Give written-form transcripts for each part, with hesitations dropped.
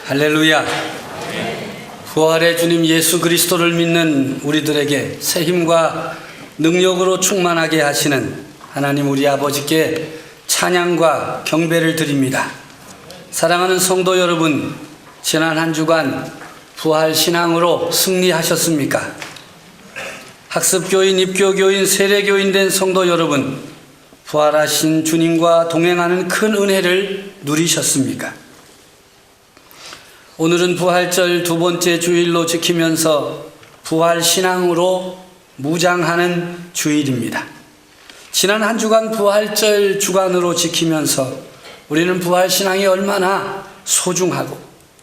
할렐루야. 부활의 주님 예수 그리스도를 믿는 우리들에게 새 힘과 능력으로 충만하게 하시는 하나님 우리 아버지께 찬양과 경배를 드립니다. 사랑하는 성도 여러분, 지난 한 주간 부활 신앙으로 승리하셨습니까? 학습교인, 입교교인, 세례교인 된 성도 여러분, 부활하신 주님과 동행하는 큰 은혜를 누리셨습니까? 오늘은 부활절 두 번째 주일로 지키면서 부활 신앙으로 무장하는 주일입니다. 지난 한 주간 부활절 주간으로 지키면서 우리는 부활 신앙이 얼마나 소중하고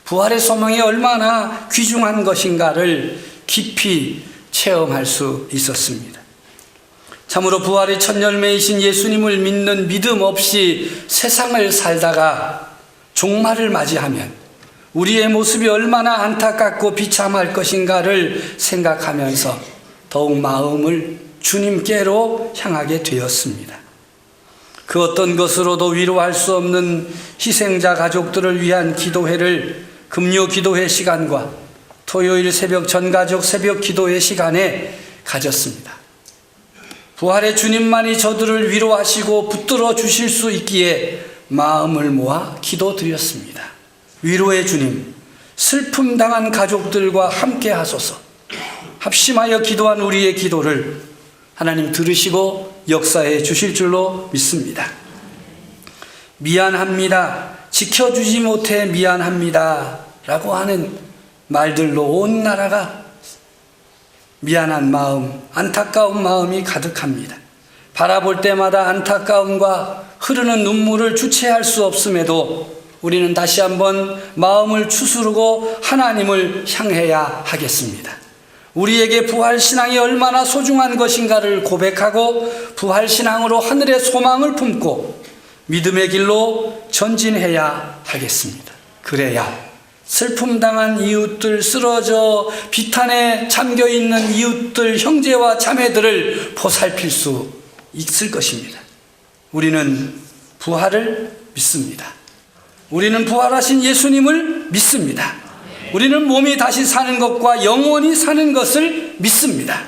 부활의 소망이 얼마나 귀중한 것인가를 깊이 체험할 수 있었습니다. 참으로 부활의 첫 열매이신 예수님을 믿는 믿음 없이 세상을 살다가 종말을 맞이하면 우리의 모습이 얼마나 안타깝고 비참할 것인가를 생각하면서 더욱 마음을 주님께로 향하게 되었습니다. 그 어떤 것으로도 위로할 수 없는 희생자 가족들을 위한 기도회를 금요 기도회 시간과 토요일 새벽 전가족 새벽 기도회 시간에 가졌습니다. 부활의 주님만이 저들을 위로하시고 붙들어 주실 수 있기에 마음을 모아 기도드렸습니다. 위로의 주님, 슬픔 당한 가족들과 함께 하소서. 합심하여 기도한 우리의 기도를 하나님 들으시고 역사해 주실 줄로 믿습니다. 미안합니다. 지켜주지 못해 미안합니다. 라고 하는 말들로 온 나라가 미안한 마음, 안타까운 마음이 가득합니다. 바라볼 때마다 안타까움과 흐르는 눈물을 주체할 수 없음에도 우리는 다시 한번 마음을 추스르고 하나님을 향해야 하겠습니다. 우리에게 부활신앙이 얼마나 소중한 것인가를 고백하고 부활신앙으로 하늘의 소망을 품고 믿음의 길로 전진해야 하겠습니다. 그래야 슬픔 당한 이웃들, 쓰러져 비탄에 잠겨있는 이웃들, 형제와 자매들을 보살필 수 있을 것입니다. 우리는 부활을 믿습니다. 우리는 부활하신 예수님을 믿습니다. 우리는 몸이 다시 사는 것과 영원히 사는 것을 믿습니다.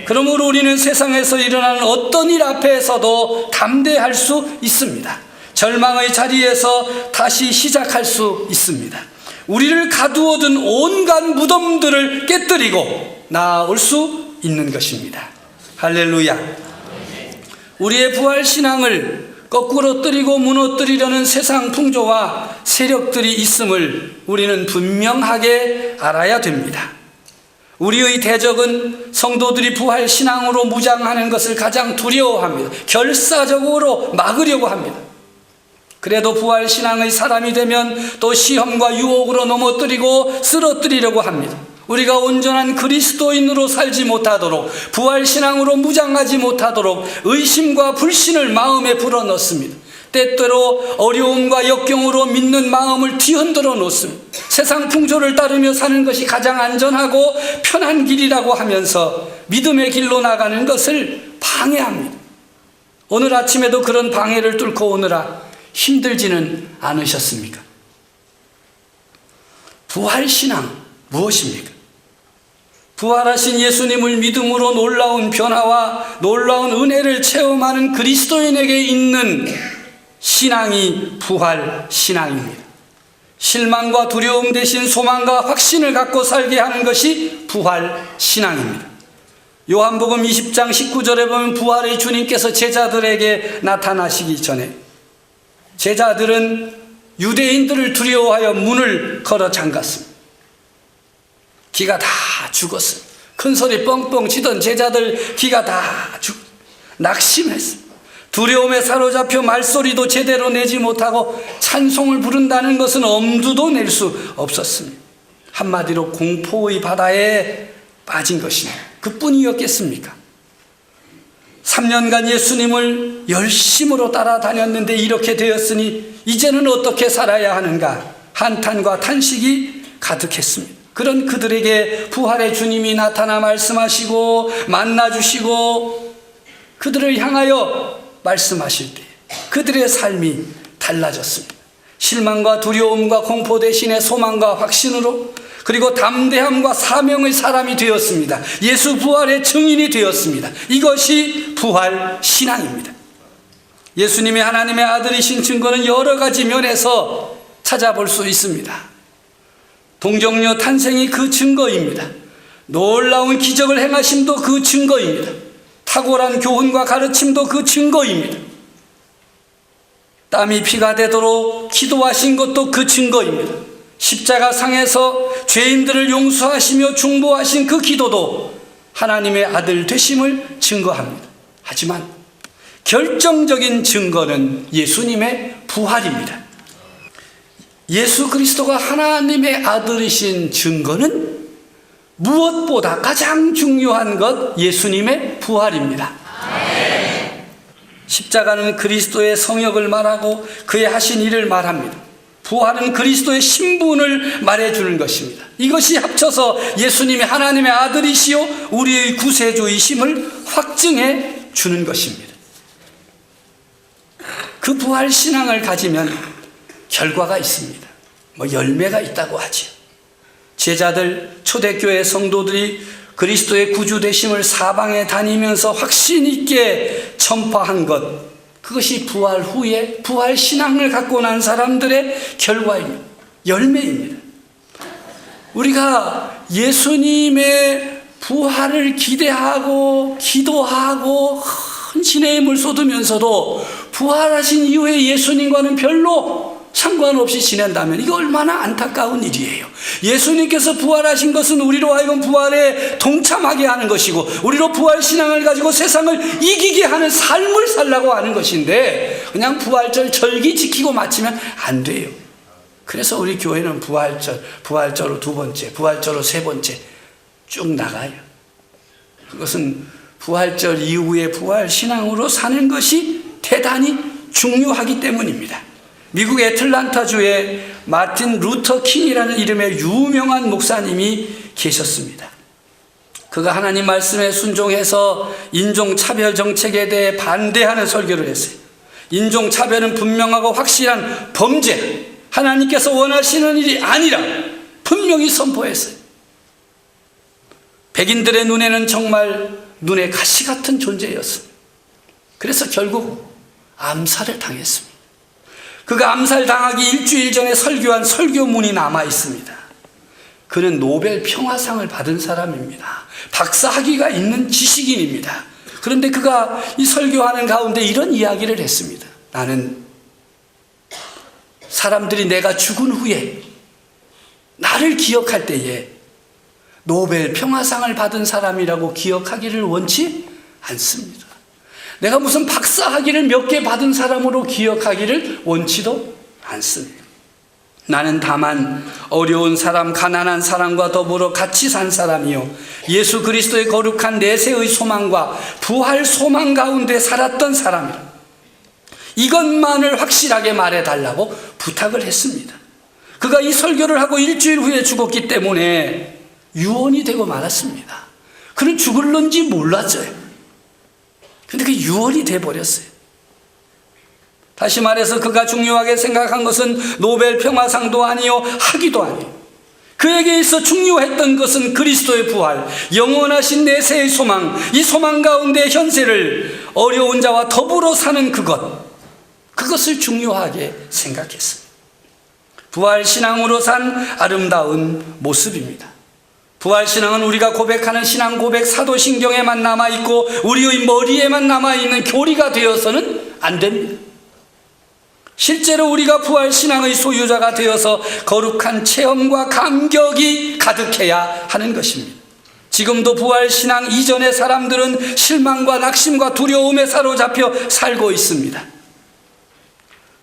그러므로 우리는 세상에서 일어나는 어떤 일 앞에서도 담대할 수 있습니다. 절망의 자리에서 다시 시작할 수 있습니다. 우리를 가두어둔 온갖 무덤들을 깨뜨리고 나아올 수 있는 것입니다. 할렐루야. 우리의 부활 신앙을 거꾸로 뜨리고 무너뜨리려는 세상 풍조와 세력들이 있음을 우리는 분명하게 알아야 됩니다. 우리의 대적은 성도들이 부활 신앙으로 무장하는 것을 가장 두려워합니다. 결사적으로 막으려고 합니다. 그래도 부활 신앙의 사람이 되면 또 시험과 유혹으로 넘어뜨리고 쓰러뜨리려고 합니다. 우리가 온전한 그리스도인으로 살지 못하도록, 부활 신앙으로 무장하지 못하도록 의심과 불신을 마음에 불어넣습니다. 때때로 어려움과 역경으로 믿는 마음을 뒤흔들어 놓습니다. 세상 풍조를 따르며 사는 것이 가장 안전하고 편한 길이라고 하면서 믿음의 길로 나가는 것을 방해합니다. 오늘 아침에도 그런 방해를 뚫고 오느라 힘들지는 않으셨습니까? 부활 신앙 무엇입니까? 부활하신 예수님을 믿음으로 놀라운 변화와 놀라운 은혜를 체험하는 그리스도인에게 있는 신앙이 부활 신앙입니다. 실망과 두려움 대신 소망과 확신을 갖고 살게 하는 것이 부활 신앙입니다. 요한복음 20장 19절에 보면 부활의 주님께서 제자들에게 나타나시기 전에 제자들은 유대인들을 두려워하여 문을 걸어 잠갔습니다. 기가 다 죽었어요. 큰 소리 뻥뻥 치던 제자들 기가 다 낙심했어요. 두려움에 사로잡혀 말소리도 제대로 내지 못하고 찬송을 부른다는 것은 엄두도 낼 수 없었습니다. 한마디로 공포의 바다에 빠진 것입니다. 그뿐이었겠습니까? 3년간 예수님을 열심으로 따라다녔는데 이렇게 되었으니 이제는 어떻게 살아야 하는가? 한탄과 탄식이 가득했습니다. 그런 그들에게 부활의 주님이 나타나 말씀하시고 만나주시고 그들을 향하여 말씀하실 때 그들의 삶이 달라졌습니다. 실망과 두려움과 공포 대신에 소망과 확신으로, 그리고 담대함과 사명의 사람이 되었습니다. 예수 부활의 증인이 되었습니다. 이것이 부활 신앙입니다. 예수님이 하나님의 아들이신 증거는 여러 가지 면에서 찾아볼 수 있습니다. 동정녀 탄생이 그 증거입니다. 놀라운 기적을 행하심도 그 증거입니다. 탁월한 교훈과 가르침도 그 증거입니다. 땀이 피가 되도록 기도하신 것도 그 증거입니다. 십자가상에서 죄인들을 용서하시며 중보하신 그 기도도 하나님의 아들 되심을 증거합니다. 하지만 결정적인 증거는 예수님의 부활입니다. 예수 그리스도가 하나님의 아들이신 증거는 무엇보다 가장 중요한 것, 예수님의 부활입니다. 십자가는 그리스도의 성역을 말하고 그의 하신 일을 말합니다. 부활은 그리스도의 신분을 말해주는 것입니다. 이것이 합쳐서 예수님이 하나님의 아들이시요 우리의 구세주이심을 확증해 주는 것입니다. 그 부활 신앙을 가지면 결과가 있습니다. 열매가 있다고 하죠. 제자들, 초대교회 성도들이 그리스도의 구주 되심을 사방에 다니면서 확신 있게 전파한 것, 그것이 부활 후에 부활 신앙을 갖고 난 사람들의 결과입니다. 열매입니다. 우리가 예수님의 부활을 기대하고 기도하고 헌신의 힘을 쏟으면서도 부활하신 이후에 예수님과는 별로 상관없이 지낸다면 이거 얼마나 안타까운 일이에요. 예수님께서 부활하신 것은 우리로 하여금 부활에 동참하게 하는 것이고, 우리로 부활 신앙을 가지고 세상을 이기게 하는 삶을 살라고 하는 것인데, 그냥 부활절 절기 지키고 마치면 안 돼요. 그래서 우리 교회는 부활절로 두 번째, 부활절로 세 번째 쭉 나가요. 그것은 부활절 이후에 부활 신앙으로 사는 것이 대단히 중요하기 때문입니다. 미국 애틀란타주에 마틴 루터 킹이라는 이름의 유명한 목사님이 계셨습니다. 그가 하나님 말씀에 순종해서 인종차별 정책에 대해 반대하는 설교를 했어요. 인종차별은 분명하고 확실한 범죄, 하나님께서 원하시는 일이 아니라 분명히 선포했어요. 백인들의 눈에는 정말 눈에 가시 같은 존재였습니다. 그래서 결국 암살을 당했습니다. 그가 암살당하기 일주일 전에 설교한 설교문이 남아 있습니다. 그는 노벨 평화상을 받은 사람입니다. 박사학위가 있는 지식인입니다. 그런데 그가 이 설교하는 가운데 이런 이야기를 했습니다. 나는 사람들이 내가 죽은 후에 나를 기억할 때에 노벨 평화상을 받은 사람이라고 기억하기를 원치 않습니다. 내가 무슨 박사학위를 몇 개 받은 사람으로 기억하기를 원치도 않습니다. 나는 다만 어려운 사람, 가난한 사람과 더불어 같이 산 사람이요, 예수 그리스도의 거룩한 내세의 소망과 부활 소망 가운데 살았던 사람이라. 이것만을 확실하게 말해달라고 부탁을 했습니다. 그가 이 설교를 하고 일주일 후에 죽었기 때문에 유언이 되고 말았습니다. 그는 죽을런지 몰랐어요. 근데 그 유언이 돼버렸어요. 다시 말해서 그가 중요하게 생각한 것은 노벨 평화상도 아니요, 학위도 아니요. 그에게 있어 중요했던 것은 그리스도의 부활, 영원하신 내세의 소망, 이 소망 가운데 현세를 어려운 자와 더불어 사는 그것을 중요하게 생각했습니다. 부활 신앙으로 산 아름다운 모습입니다. 부활신앙은 우리가 고백하는 신앙 고백 사도신경에만 남아있고 우리의 머리에만 남아있는 교리가 되어서는 안 됩니다. 실제로 우리가 부활신앙의 소유자가 되어서 거룩한 체험과 감격이 가득해야 하는 것입니다. 지금도 부활신앙 이전의 사람들은 실망과 낙심과 두려움에 사로잡혀 살고 있습니다.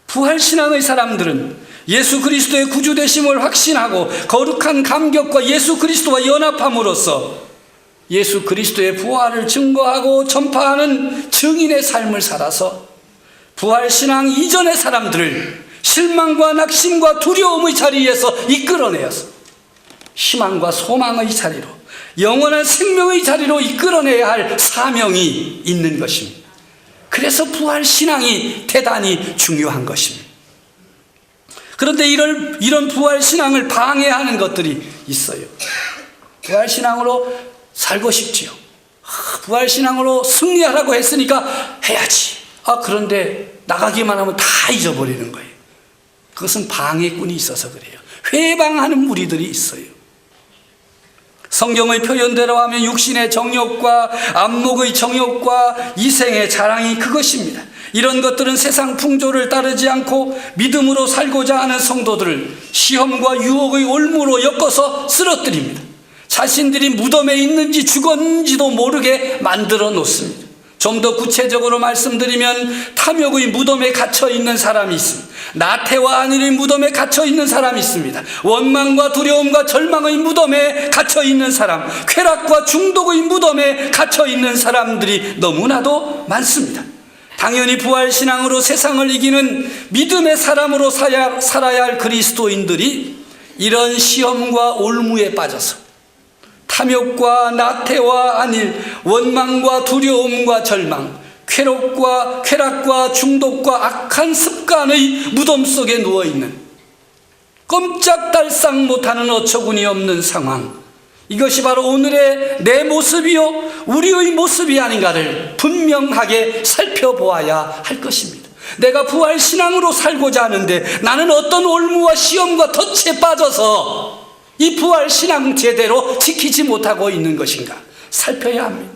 부활신앙의 사람들은 예수 그리스도의 구주되심을 확신하고 거룩한 감격과 예수 그리스도와 연합함으로써 예수 그리스도의 부활을 증거하고 전파하는 증인의 삶을 살아서 부활신앙 이전의 사람들을 실망과 낙심과 두려움의 자리에서 이끌어내어서 희망과 소망의 자리로, 영원한 생명의 자리로 이끌어내야 할 사명이 있는 것입니다. 그래서 부활신앙이 대단히 중요한 것입니다. 그런데 이런 부활신앙을 방해하는 것들이 있어요. 부활신앙으로 살고 싶지요. 부활신앙으로 승리하라고 했으니까 해야지. 그런데 나가기만 하면 다 잊어버리는 거예요. 그것은 방해꾼이 있어서 그래요. 회방하는 무리들이 있어요. 성경의 표현대로 하면 육신의 정욕과 안목의 정욕과 이생의 자랑이 그것입니다. 이런 것들은 세상 풍조를 따르지 않고 믿음으로 살고자 하는 성도들을 시험과 유혹의 올무로 엮어서 쓰러뜨립니다. 자신들이 무덤에 있는지 죽었는지도 모르게 만들어 놓습니다. 좀 더 구체적으로 말씀드리면 탐욕의 무덤에 갇혀 있는 사람이 있습니다. 나태와 안일의 무덤에 갇혀 있는 사람이 있습니다. 원망과 두려움과 절망의 무덤에 갇혀 있는 사람, 쾌락과 중독의 무덤에 갇혀 있는 사람들이 너무나도 많습니다. 당연히 부활신앙으로 세상을 이기는 믿음의 사람으로 살아야 할 그리스도인들이 이런 시험과 올무에 빠져서 탐욕과 나태와 안일, 원망과 두려움과 절망, 쾌락과 중독과 악한 습관의 무덤 속에 누워있는 꼼짝달싹 못하는 어처구니 없는 상황, 이것이 바로 오늘의 내 모습이요 우리의 모습이 아닌가를 분명하게 살펴보아야 할 것입니다. 내가 부활신앙으로 살고자 하는데 나는 어떤 올무와 시험과 덫에 빠져서 이 부활신앙 제대로 지키지 못하고 있는 것인가 살펴야 합니다.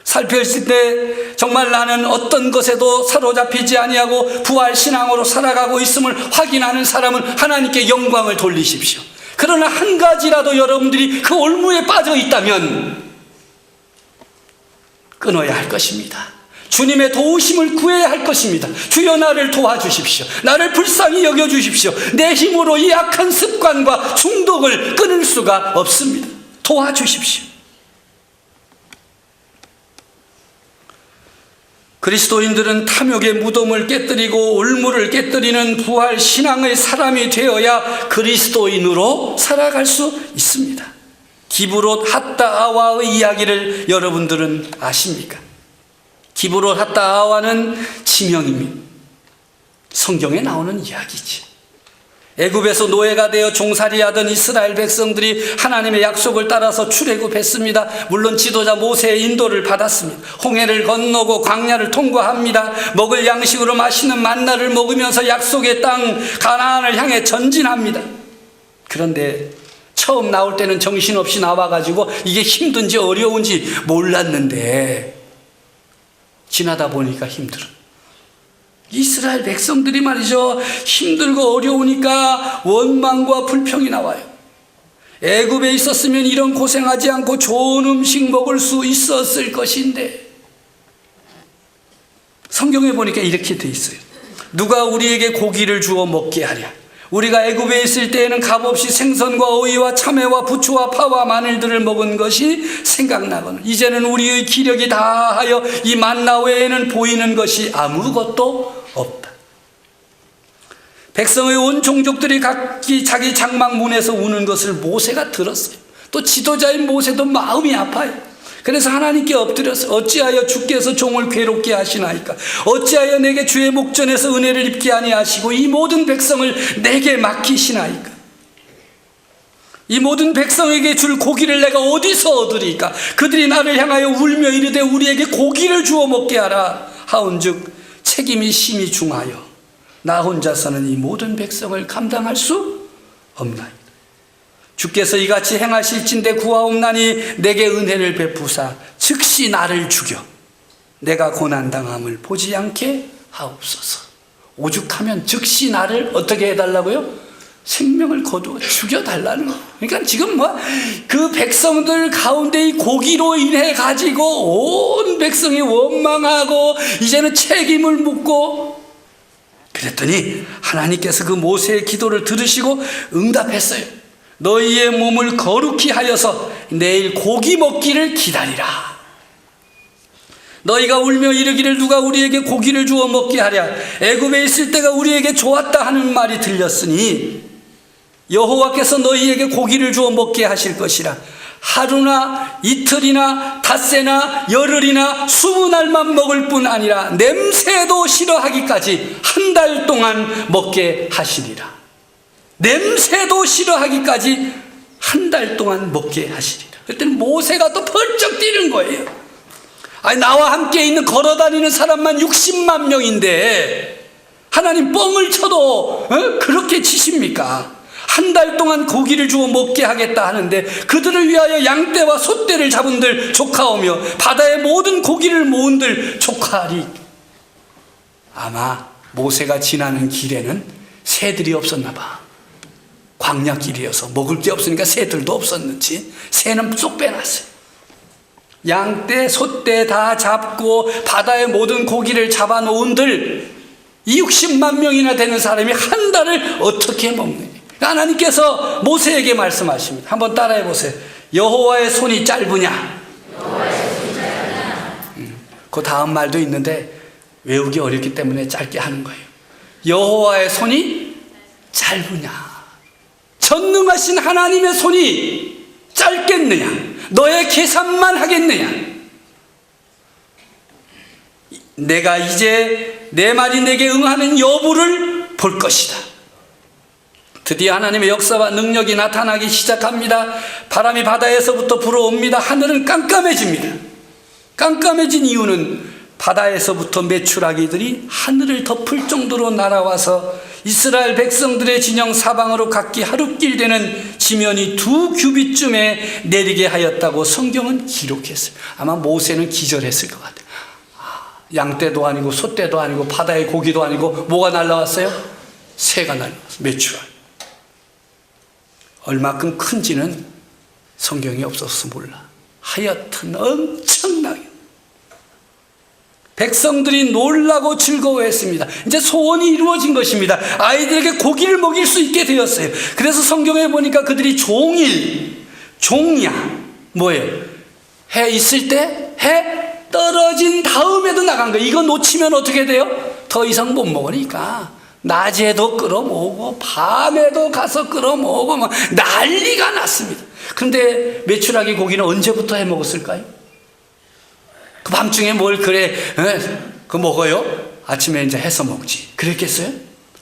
살펴있을 때 정말 나는 어떤 것에도 사로잡히지 아니하고 부활신앙으로 살아가고 있음을 확인하는 사람은 하나님께 영광을 돌리십시오. 그러나 한 가지라도 여러분들이 그 올무에 빠져 있다면 끊어야 할 것입니다. 주님의 도우심을 구해야 할 것입니다. 주여 나를 도와주십시오. 나를 불쌍히 여겨주십시오. 내 힘으로 이 악한 습관과 중독을 끊을 수가 없습니다. 도와주십시오. 그리스도인들은 탐욕의 무덤을 깨뜨리고 올무를 깨뜨리는 부활 신앙의 사람이 되어야 그리스도인으로 살아갈 수 있습니다. 기브롯 핫다아와의 이야기를 여러분들은 아십니까? 기브롯 핫다아와는 지명입니다. 성경에 나오는 이야기지. 애굽에서 노예가 되어 종살이하던 이스라엘 백성들이 하나님의 약속을 따라서 출애굽했습니다. 물론 지도자 모세의 인도를 받았습니다. 홍해를 건너고 광야를 통과합니다. 먹을 양식으로 맛있는 만나를 먹으면서 약속의 땅 가나안을 향해 전진합니다. 그런데 처음 나올 때는 정신없이 나와가지고 이게 힘든지 어려운지 몰랐는데 지나다 보니까 힘들어. 이스라엘 백성들이 말이죠, 힘들고 어려우니까 원망과 불평이 나와요. 애굽에 있었으면 이런 고생하지 않고 좋은 음식 먹을 수 있었을 것인데, 성경에 보니까 이렇게 돼 있어요. 누가 우리에게 고기를 주어 먹게 하랴. 우리가 애굽에 있을 때에는 값없이 생선과 어이와 참외와 부추와 파와 마늘들을 먹은 것이 생각나거늘 이제는 우리의 기력이 다하여 이 만나 외에는 보이는 것이 아무것도 없다. 백성의 온 종족들이 각기 자기 장막문에서 우는 것을 모세가 들었어요. 또 지도자인 모세도 마음이 아파요. 그래서 하나님께 엎드려서 어찌하여 주께서 종을 괴롭게 하시나이까? 어찌하여 내게 주의 목전에서 은혜를 입게 아니하시고 이 모든 백성을 내게 맡기시나이까? 이 모든 백성에게 줄 고기를 내가 어디서 얻으리까? 그들이 나를 향하여 울며 이르되 우리에게 고기를 주어 먹게 하라 하온즉 책임이 심히 중하여 나 혼자서는 이 모든 백성을 감당할 수 없나이다. 주께서 이같이 행하실진대 구하옵나니 내게 은혜를 베푸사 즉시 나를 죽여 내가 고난당함을 보지 않게 하옵소서. 오죽하면 즉시 나를 어떻게 해달라고요? 생명을 거두어 죽여달라는 거. 그러니까 지금 그 백성들 가운데 이 고기로 인해 가지고 온 백성이 원망하고 이제는 책임을 묻고, 그랬더니 하나님께서 그 모세의 기도를 들으시고 응답했어요. 너희의 몸을 거룩히 하여서 내일 고기 먹기를 기다리라. 너희가 울며 이르기를 누가 우리에게 고기를 주어 먹게 하랴. 애굽에 있을 때가 우리에게 좋았다 하는 말이 들렸으니 여호와께서 너희에게 고기를 주어 먹게 하실 것이라. 하루나 이틀이나 닷새나 열흘이나 20날만 먹을 뿐 아니라 냄새도 싫어하기까지 한 달 동안 먹게 하시리라. 냄새도 싫어하기까지 한 달 동안 먹게 하시리라. 그때는 모세가 또 벌쩍 뛰는 거예요. 아니, 나와 함께 있는 걸어다니는 사람만 60만 명인데 하나님 뻥을 쳐도 그렇게 치십니까? 한 달 동안 고기를 주어 먹게 하겠다 하는데 그들을 위하여 양떼와 소떼를 잡은들 조카오며 바다의 모든 고기를 모은들 조카리. 아마 모세가 지나는 길에는 새들이 없었나 봐. 광야길이어서 먹을 게 없으니까 새들도 없었는지 새는 쏙 빼놨어요. 양떼, 소떼 다 잡고 바다의 모든 고기를 잡아놓은들 60만 명이나 되는 사람이 한 달을 어떻게 먹느냐. 하나님께서 모세에게 말씀하십니다. 한번 따라해 보세요. 여호와의 손이 짧으냐? 그 다음 말도 있는데 외우기 어렵기 때문에 짧게 하는 거예요. 여호와의 손이 짧으냐? 전능하신 하나님의 손이 짧겠느냐? 너의 계산만 하겠느냐? 내가 이제 내 말이 내게 응하는 여부를 볼 것이다. 드디어 하나님의 역사와 능력이 나타나기 시작합니다. 바람이 바다에서부터 불어옵니다. 하늘은 깜깜해집니다. 깜깜해진 이유는 바다에서부터 메추라기들이 하늘을 덮을 정도로 날아와서 이스라엘 백성들의 진영 사방으로 각기 하루길 되는 지면이 2규빗쯤에 내리게 하였다고 성경은 기록했어요. 아마 모세는 기절했을 것 같아요. 양떼도 아니고 소떼도 아니고 바다의 고기도 아니고 뭐가 날아왔어요? 새가 날아왔어요. 메추라기. 얼마큼 큰지는 성경이 없어서 몰라. 하여튼 엄청나게 백성들이 놀라고 즐거워했습니다. 이제 소원이 이루어진 것입니다. 아이들에게 고기를 먹일 수 있게 되었어요. 그래서 성경에 보니까 그들이 종야 뭐예요? 해 있을 때 해 떨어진 다음에도 나간 거예요. 이거 놓치면 어떻게 돼요? 더 이상 못 먹으니까 낮에도 끌어모으고 밤에도 가서 끌어모으고 막 난리가 났습니다. 그런데 메추라기 고기는 언제부터 해 먹었을까요? 그 밤중에 뭘 그래 그 먹어요? 아침에 이제 해서 먹지 그랬겠어요?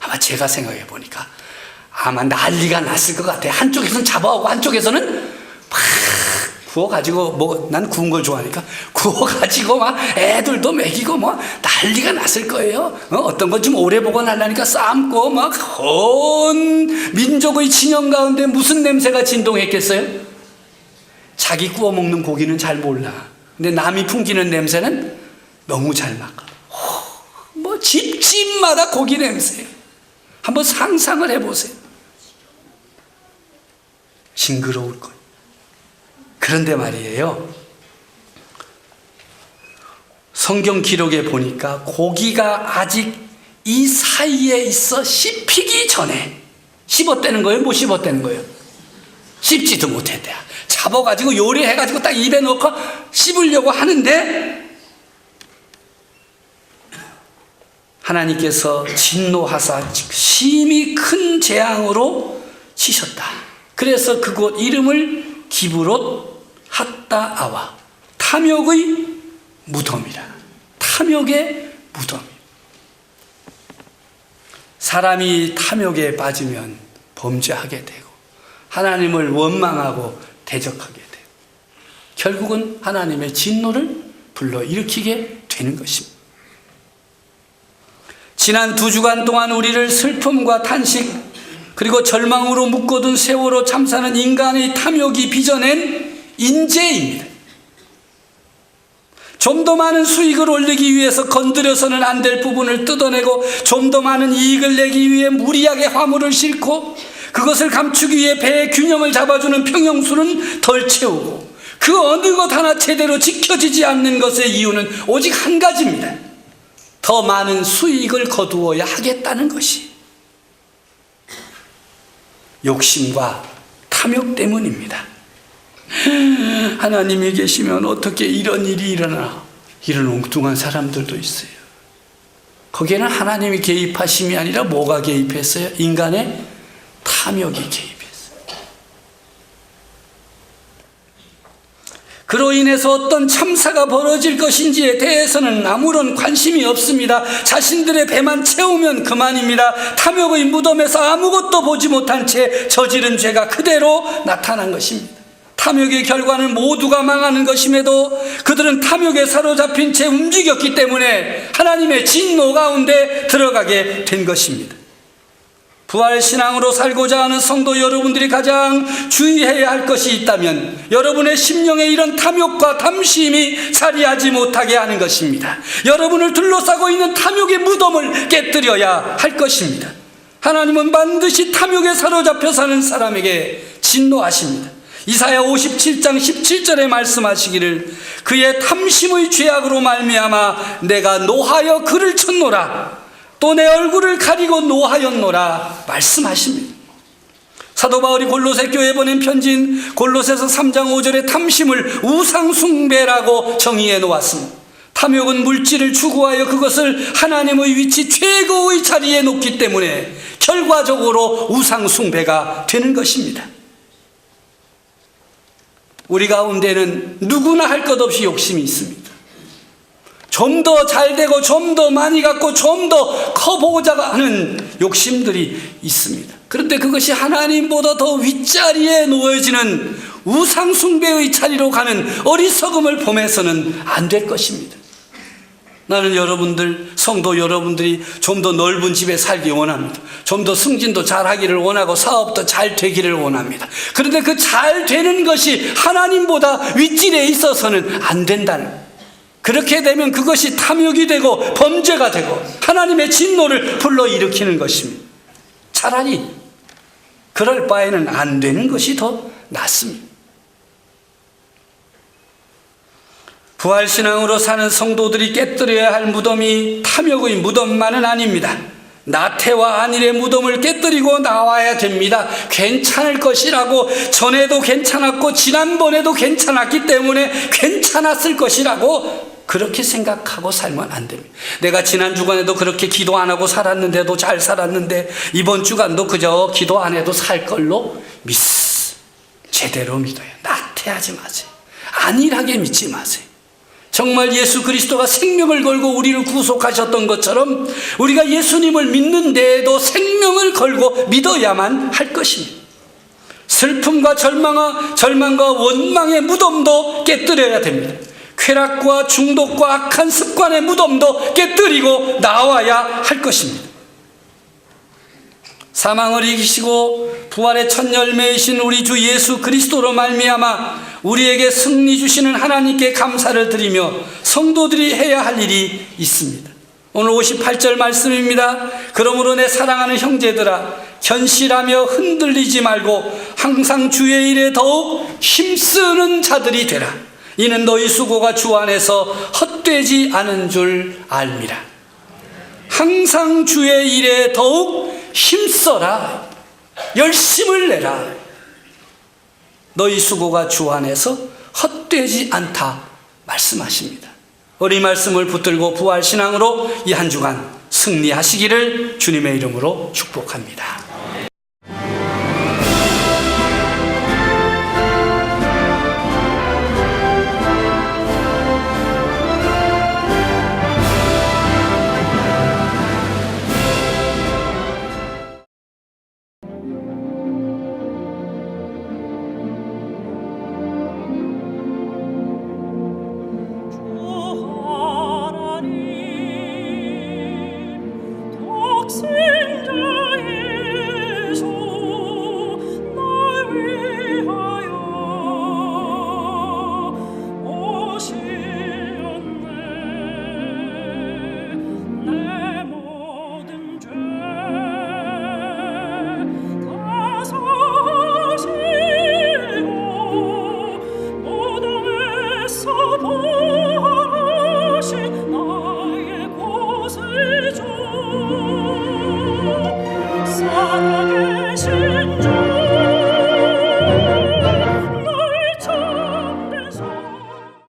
아마 제가 생각해 보니까 아마 난리가 났을 것 같아요. 한쪽에서는 잡아오고 한쪽에서는 막 구워가지고 난 구운 걸 좋아하니까 구워가지고 막 애들도 먹이고 뭐 난리가 났을 거예요. 어떤 건 좀 오래 보관하려니까 삶고 막 온 민족의 진영 가운데 무슨 냄새가 진동했겠어요? 자기 구워 먹는 고기는 잘 몰라. 근데 남이 풍기는 냄새는 너무 잘 맡아. 뭐 집집마다 고기 냄새. 한번 상상을 해보세요. 징그러울 거예요. 그런데 말이에요. 성경 기록에 보니까 고기가 아직 이 사이에 있어 씹히기 전에 씹었다는 거예요? 못 씹었다는 거예요? 씹지도 못했대요. 잡아가지고 요리해가지고 딱 입에 넣고 씹으려고 하는데 하나님께서 진노하사 심히 큰 재앙으로 치셨다. 그래서 그곳 이름을 기브롯 핫다아와 탐욕의 무덤이라. 탐욕의 무덤. 사람이 탐욕에 빠지면 범죄하게 되고 하나님을 원망하고 대적하게 되고 결국은 하나님의 진노를 불러일으키게 되는 것입니다. 지난 2주간 동안 우리를 슬픔과 탄식 그리고 절망으로 묶어둔 세월호 참사는 인간의 탐욕이 빚어낸 인재입니다. 좀 더 많은 수익을 올리기 위해서 건드려서는 안 될 부분을 뜯어내고 좀 더 많은 이익을 내기 위해 무리하게 화물을 싣고 그것을 감추기 위해 배의 균형을 잡아주는 평형수는 덜 채우고 그 어느 것 하나 제대로 지켜지지 않는 것의 이유는 오직 한 가지입니다. 더 많은 수익을 거두어야 하겠다는 것이 욕심과 탐욕 때문입니다. 하나님이 계시면 어떻게 이런 일이 일어나? 이런 엉뚱한 사람들도 있어요. 거기에는 하나님이 개입하심이 아니라 뭐가 개입했어요? 인간의 탐욕이 개입했어요. 그로 인해서 어떤 참사가 벌어질 것인지에 대해서는 아무런 관심이 없습니다. 자신들의 배만 채우면 그만입니다. 탐욕의 무덤에서 아무것도 보지 못한 채 저지른 죄가 그대로 나타난 것입니다. 탐욕의 결과는 모두가 망하는 것임에도 그들은 탐욕에 사로잡힌 채 움직였기 때문에 하나님의 진노 가운데 들어가게 된 것입니다. 부활신앙으로 살고자 하는 성도 여러분들이 가장 주의해야 할 것이 있다면 여러분의 심령에 이런 탐욕과 탐심이 자리하지 못하게 하는 것입니다. 여러분을 둘러싸고 있는 탐욕의 무덤을 깨뜨려야 할 것입니다. 하나님은 반드시 탐욕에 사로잡혀 사는 사람에게 진노하십니다. 이사야 57장 17절에 말씀하시기를 그의 탐심의 죄악으로 말미암아 내가 노하여 그를 쳤노라. 또 내 얼굴을 가리고 노하였노라 말씀하십니다. 사도 바울이 골로새 교회에 보낸 편지인 골로새서 3장 5절에 탐심을 우상숭배라고 정의해 놓았습니다. 탐욕은 물질을 추구하여 그것을 하나님의 위치 최고의 자리에 놓기 때문에 결과적으로 우상숭배가 되는 것입니다. 우리 가운데는 누구나 할 것 없이 욕심이 있습니다. 좀 더 잘되고 좀 더 많이 갖고 좀 더 커보고자 하는 욕심들이 있습니다. 그런데 그것이 하나님보다 더 윗자리에 놓여지는 우상숭배의 자리로 가는 어리석음을 범해서는 안 될 것입니다. 나는 여러분들, 성도 여러분들이 좀 더 넓은 집에 살기 원합니다. 좀 더 승진도 잘하기를 원하고 사업도 잘 되기를 원합니다. 그런데 그 잘 되는 것이 하나님보다 윗질에 있어서는 안 된다는 거예요. 그렇게 되면 그것이 탐욕이 되고 범죄가 되고 하나님의 진노를 불러일으키는 것입니다. 차라리 그럴 바에는 안 되는 것이 더 낫습니다. 부활신앙으로 사는 성도들이 깨뜨려야 할 무덤이 탐욕의 무덤만은 아닙니다. 나태와 안일의 무덤을 깨뜨리고 나와야 됩니다. 괜찮을 것이라고, 전에도 괜찮았고 지난번에도 괜찮았기 때문에 괜찮았을 것이라고 그렇게 생각하고 살면 안 됩니다. 내가 지난 주간에도 그렇게 기도 안 하고 살았는데도 잘 살았는데 이번 주간도 그저 기도 안 해도 살 걸로 제대로 믿어요. 나태하지 마세요. 안일하게 믿지 마세요. 정말 예수 그리스도가 생명을 걸고 우리를 구속하셨던 것처럼 우리가 예수님을 믿는 데에도 생명을 걸고 믿어야만 할 것입니다. 슬픔과 절망과 원망의 무덤도 깨뜨려야 됩니다. 쾌락과 중독과 악한 습관의 무덤도 깨뜨리고 나와야 할 것입니다. 사망을 이기시고 부활의 첫 열매이신 우리 주 예수 그리스도로 말미암아 우리에게 승리 주시는 하나님께 감사를 드리며 성도들이 해야 할 일이 있습니다. 오늘 58절 말씀입니다. 그러므로 내 사랑하는 형제들아 견실하며 흔들리지 말고 항상 주의 일에 더욱 힘쓰는 자들이 되라. 이는 너희 수고가 주 안에서 헛되지 않은 줄 알미라. 항상 주의 일에 더욱 힘써라. 열심을 내라. 너희 수고가 주 안에서 헛되지 않다 말씀하십니다. 우리 말씀을 붙들고 부활신앙으로 이 한 주간 승리하시기를 주님의 이름으로 축복합니다.